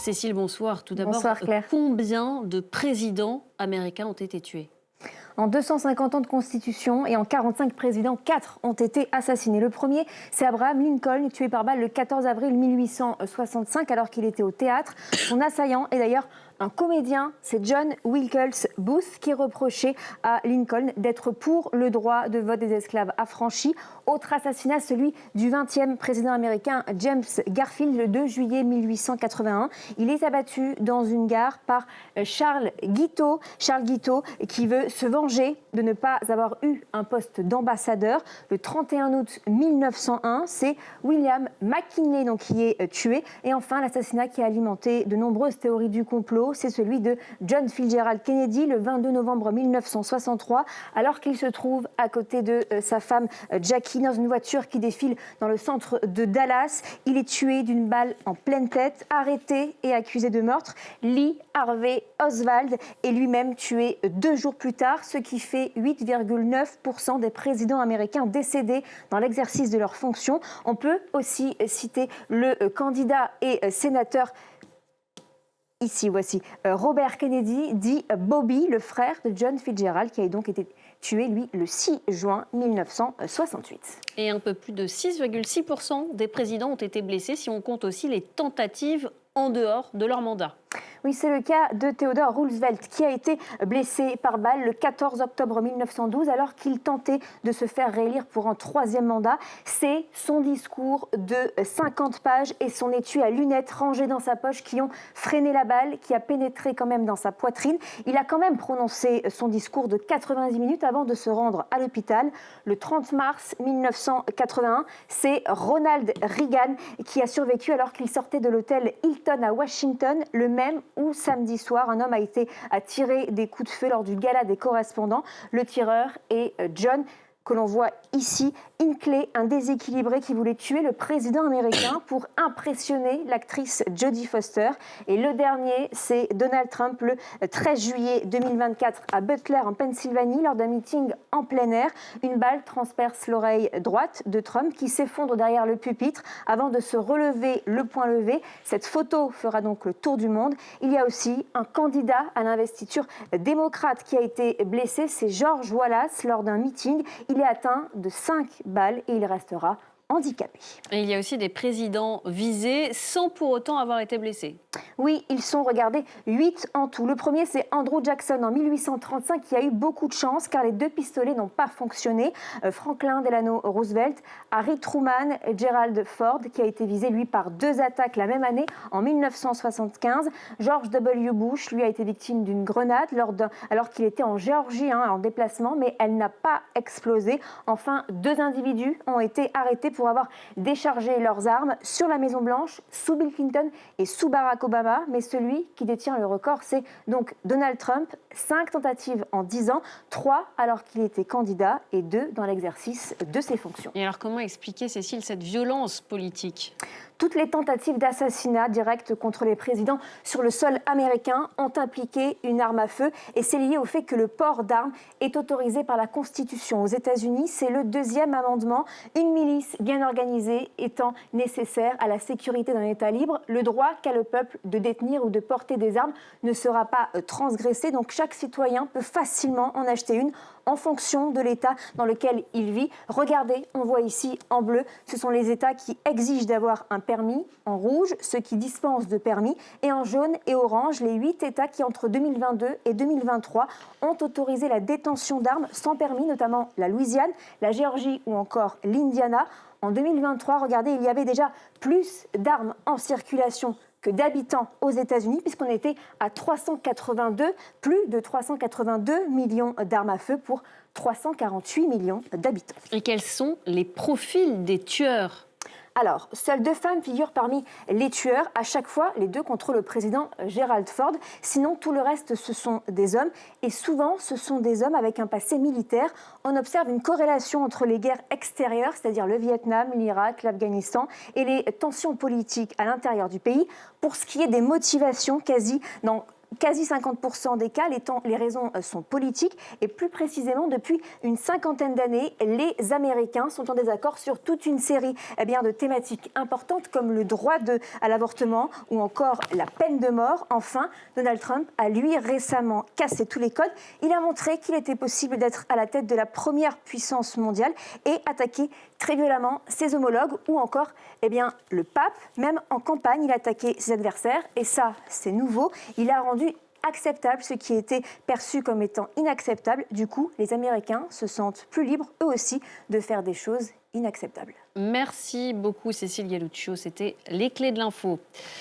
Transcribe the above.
Cécile, bonsoir. Tout d'abord, Bonsoir Claire. Combien de présidents américains ont été tués ? En 250 ans de constitution et en 45 présidents, 4 ont été assassinés. Le premier, c'est Abraham Lincoln, tué par balle le 14 avril 1865 alors qu'il était au théâtre. Son assaillant est d'ailleurs un comédien, c'est John Wilkes Booth, qui reprochait à Lincoln d'être pour le droit de vote des esclaves affranchis. Autre assassinat, celui du 20e président américain James Garfield, le 2 juillet 1881. Il est abattu dans une gare par Charles Guiteau, qui veut se venger de ne pas avoir eu un poste d'ambassadeur. Le 31 août 1901, c'est William McKinley qui est tué. Et enfin, l'assassinat qui a alimenté de nombreuses théories du complot, c'est celui de John Fitzgerald Kennedy le 22 novembre 1963, alors qu'il se trouve à côté de sa femme Jackie dans une voiture qui défile dans le centre de Dallas. Il est tué d'une balle en pleine tête, arrêté et accusé de meurtre. Lee Harvey Oswald est lui-même tué 2 jours plus tard, ce qui fait 8,9% des présidents américains décédés dans l'exercice de leurs fonctions. On peut aussi citer le candidat et sénateur. Ici, voici Robert Kennedy, dit Bobby, le frère de John Fitzgerald, qui a donc été tué, lui, le 6 juin 1968. Et un peu plus de 6,6% des présidents ont été blessés, si on compte aussi les tentatives en dehors de leur mandat. Oui, c'est le cas de Theodore Roosevelt qui a été blessé par balle le 14 octobre 1912 alors qu'il tentait de se faire réélire pour un 3e mandat. C'est son discours de 50 pages et son étui à lunettes rangé dans sa poche qui ont freiné la balle, qui a pénétré quand même dans sa poitrine. Il a quand même prononcé son discours de 90 minutes avant de se rendre à l'hôpital. Le 30 mars 1981, c'est Ronald Reagan qui a survécu alors qu'il sortait de l'hôtel Hilton à Washington, le même où samedi soir, un homme a tiré des coups de feu lors du gala des correspondants. Le tireur est John, que l'on voit ici, Hinckley, un déséquilibré qui voulait tuer le président américain pour impressionner l'actrice Jodie Foster. Et le dernier, c'est Donald Trump, le 13 juillet 2024 à Butler, en Pennsylvanie, lors d'un meeting en plein air. Une balle transperce l'oreille droite de Trump qui s'effondre derrière le pupitre avant de se relever le poing levé. Cette photo fera donc le tour du monde. Il y a aussi un candidat à l'investiture démocrate qui a été blessé, c'est George Wallace, lors d'un meeting. Il est atteint de 5 balles et il restera handicapé. Et il y a aussi des présidents visés sans pour autant avoir été blessés. Oui, ils sont, regardez, 8 en tout. Le premier, c'est Andrew Jackson en 1835 qui a eu beaucoup de chance car les 2 pistolets n'ont pas fonctionné. Franklin Delano Roosevelt, Harry Truman, Gerald Ford qui a été visé, lui, par 2 attaques la même année en 1975. George W. Bush, lui, a été victime d'une grenade alors qu'il était en Géorgie en déplacement, mais elle n'a pas explosé. Enfin, 2 individus ont été arrêtés pour avoir déchargé leurs armes sur la Maison-Blanche, sous Bill Clinton et sous Barack Obama, mais celui qui détient le record, c'est donc Donald Trump. 5 tentatives en 10 ans, 3 alors qu'il était candidat et 2 dans l'exercice de ses fonctions. Et alors comment expliquer, Cécile, cette violence politique ? Toutes les tentatives d'assassinat direct contre les présidents sur le sol américain ont impliqué une arme à feu et c'est lié au fait que le port d'armes est autorisé par la Constitution. Aux États-Unis, c'est le 2e amendement. Une milice bien organisée étant nécessaire à la sécurité d'un État libre, le droit qu'a le peuple de détenir ou de porter des armes ne sera pas transgressé. Donc chaque citoyen peut facilement en acheter une en fonction de l'État dans lequel il vit. Regardez, on voit ici en bleu, ce sont les États qui exigent d'avoir un permis, en rouge, ceux qui dispensent de permis, et en jaune et orange, les 8 États qui, entre 2022 et 2023, ont autorisé la détention d'armes sans permis, notamment la Louisiane, la Géorgie ou encore l'Indiana. En 2023, regardez, il y avait déjà plus d'armes en circulation que d'habitants aux États-Unis, puisqu'on était à plus de 382 millions d'armes à feu pour 348 millions d'habitants. Et quels sont les profils des tueurs ? Alors, seules 2 femmes figurent parmi les tueurs, à chaque fois les 2 contre le président Gerald Ford. Sinon, tout le reste, ce sont des hommes. Et souvent, ce sont des hommes avec un passé militaire. On observe une corrélation entre les guerres extérieures, c'est-à-dire le Vietnam, l'Irak, l'Afghanistan, et les tensions politiques à l'intérieur du pays. Pour ce qui est des motivations, quasi dans quasi 50% des cas, les raisons sont politiques. Et plus précisément, depuis une cinquantaine d'années, les Américains sont en désaccord sur toute une série de thématiques importantes comme le droit à l'avortement ou encore la peine de mort. Enfin, Donald Trump a, lui, récemment cassé tous les codes. Il a montré qu'il était possible d'être à la tête de la première puissance mondiale et attaquer très violemment ses homologues ou encore le pape. Même en campagne, il a attaqué ses adversaires et ça, c'est nouveau. Il a rendu acceptable ce qui était perçu comme étant inacceptable. Du coup, les Américains se sentent plus libres, eux aussi, de faire des choses inacceptables. Merci beaucoup Cécile Galluccio, c'était les clés de l'info.